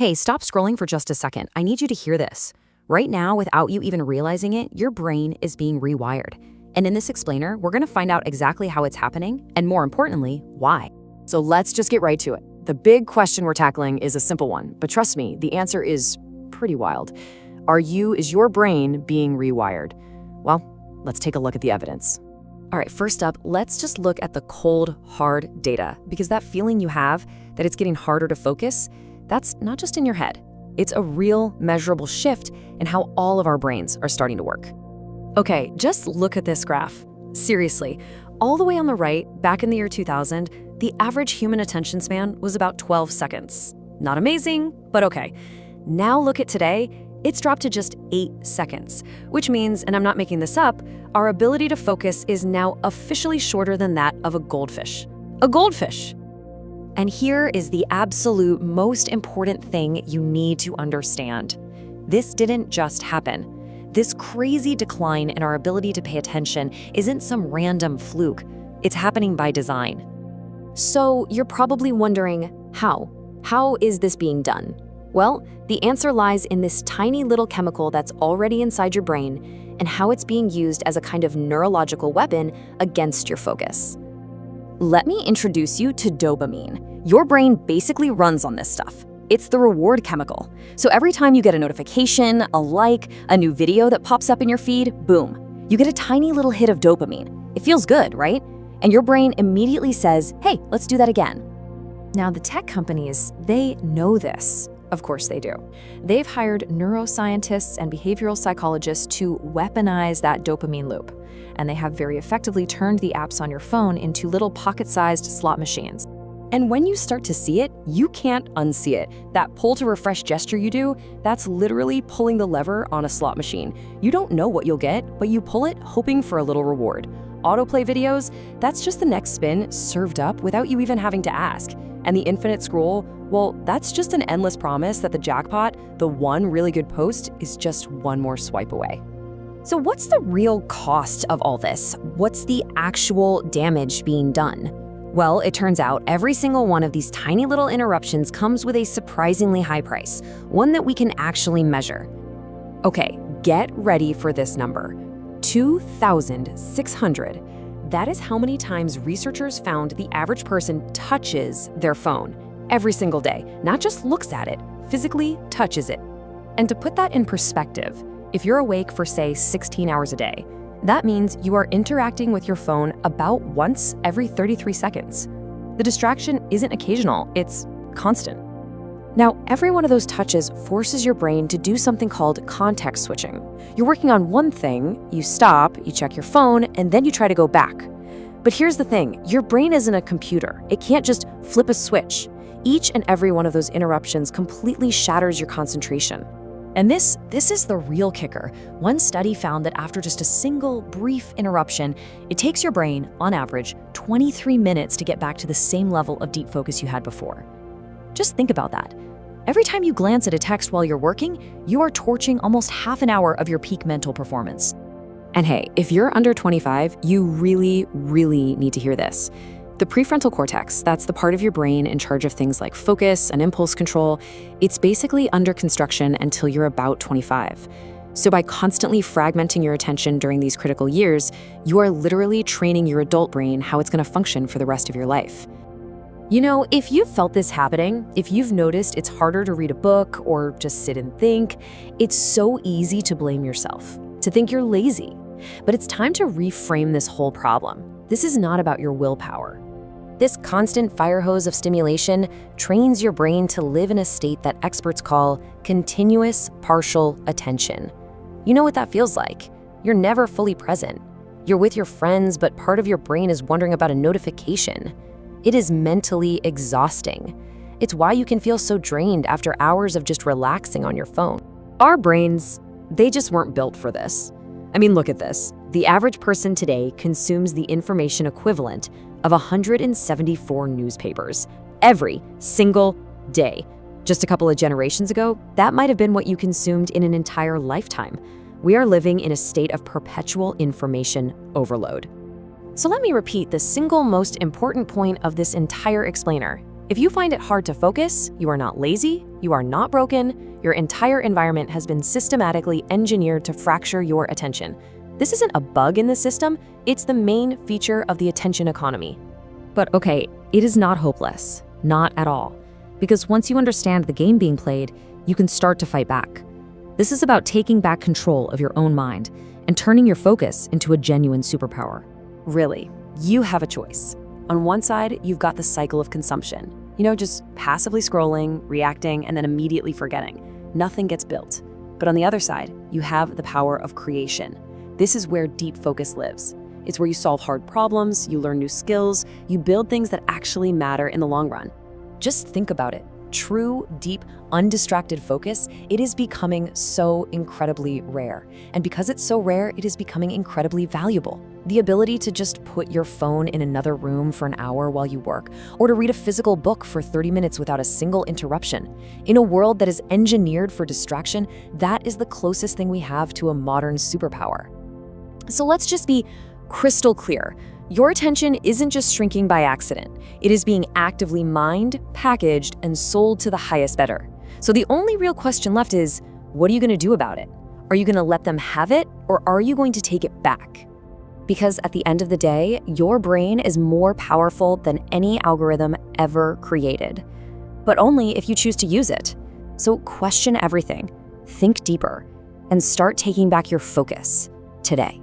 Hey, stop scrolling for just a second. I need you to hear this. Right now, without you even realizing it, your brain is being rewired. And in this explainer, we're going to find out exactly how it's happening, and more importantly, why. So let's just get right to it. The big question we're tackling is a simple one, but trust me, the answer is pretty wild. Is your brain being rewired? Well, let's take a look at the evidence. All right, first up, let's just look at the cold, hard data, because that feeling you have that it's getting harder to focus, that's not just in your head. It's a real, measurable shift in how all of our brains are starting to work. Okay, just look at this graph. Seriously, all the way on the right, back in the year 2000, the average human attention span was about 12 seconds. Not amazing, but okay. Now look at today, it's dropped to just 8 seconds, which means, and I'm not making this up, our ability to focus is now officially shorter than that of a goldfish. A goldfish! And here is the absolute most important thing you need to understand. This didn't just happen. This crazy decline in our ability to pay attention isn't some random fluke. It's happening by design. So you're probably wondering, how? How is this being done? Well, the answer lies in this tiny little chemical that's already inside your brain and how it's being used as a kind of neurological weapon against your focus. Let me introduce you to dopamine. Your brain basically runs on this stuff. It's the reward chemical. So every time you get a notification, a like, a new video that pops up in your feed, boom, you get a tiny little hit of dopamine. It feels good, right? And your brain immediately says, hey, let's do that again. Now, the tech companies, they know this. Of course they do. They've hired neuroscientists and behavioral psychologists to weaponize that dopamine loop. And they have very effectively turned the apps on your phone into little pocket-sized slot machines. And when you start to see it, you can't unsee it. That pull to refresh gesture you do, that's literally pulling the lever on a slot machine. You don't know what you'll get, but you pull it hoping for a little reward. Autoplay videos, that's just the next spin served up without you even having to ask. And the infinite scroll, well, that's just an endless promise that the jackpot, the one really good post, is just one more swipe away. So what's the real cost of all this? What's the actual damage being done? Well, it turns out every single one of these tiny little interruptions comes with a surprisingly high price, one that we can actually measure. Okay, get ready for this number. 2,600. That is how many times researchers found the average person touches their phone every single day. Not just looks at it, physically touches it. And to put that in perspective, if you're awake for, say, 16 hours a day, that means you are interacting with your phone about once every 33 seconds. The distraction isn't occasional, it's constant. Now, every one of those touches forces your brain to do something called context switching. You're working on one thing, you stop, you check your phone, and then you try to go back. But here's the thing, your brain isn't a computer. It can't just flip a switch. Each and every one of those interruptions completely shatters your concentration. And this is the real kicker. One study found that after just a single brief interruption, it takes your brain, on average, 23 minutes to get back to the same level of deep focus you had before. Just think about that. Every time you glance at a text while you're working, you are torching almost half an hour of your peak mental performance. And hey, if you're under 25, you really, really need to hear this. The prefrontal cortex, that's the part of your brain in charge of things like focus and impulse control, it's basically under construction until you're about 25. So by constantly fragmenting your attention during these critical years, you are literally training your adult brain how it's going to function for the rest of your life. You know, if you've felt this happening, if you've noticed it's harder to read a book or just sit and think, it's so easy to blame yourself, to think you're lazy. But it's time to reframe this whole problem. This is not about your willpower. This constant fire hose of stimulation trains your brain to live in a state that experts call continuous partial attention. You know what that feels like. You're never fully present. You're with your friends, but part of your brain is wondering about a notification. It is mentally exhausting. It's why you can feel so drained after hours of just relaxing on your phone. Our brains, they just weren't built for this. I mean, look at this. The average person today consumes the information equivalent of 174 newspapers every single day. Just a couple of generations ago, that might have been what you consumed in an entire lifetime. We are living in a state of perpetual information overload. So let me repeat the single most important point of this entire explainer. If you find it hard to focus, you are not lazy, You are not broken. Your entire environment has been systematically engineered to fracture your attention. This isn't a bug in the system, it's the main feature of the attention economy. But okay, it is not hopeless. Not at all. Because once you understand the game being played, you can start to fight back. This is about taking back control of your own mind and turning your focus into a genuine superpower. Really, you have a choice. On one side, you've got the cycle of consumption. Just passively scrolling, reacting, and then immediately forgetting. Nothing gets built. But on the other side, you have the power of creation. This is where deep focus lives. It's where you solve hard problems, you learn new skills, you build things that actually matter in the long run. Just think about it. True, deep, undistracted focus, it is becoming so incredibly rare. And because it's so rare, it is becoming incredibly valuable. The ability to just put your phone in another room for an hour while you work, or to read a physical book for 30 minutes without a single interruption. In a world that is engineered for distraction, that is the closest thing we have to a modern superpower. So let's just be crystal clear. Your attention isn't just shrinking by accident. It is being actively mined, packaged, and sold to the highest bidder. So the only real question left is, what are you going to do about it? Are you going to let them have it, or are you going to take it back? Because at the end of the day, your brain is more powerful than any algorithm ever created. But only if you choose to use it. So question everything, think deeper, and start taking back your focus today.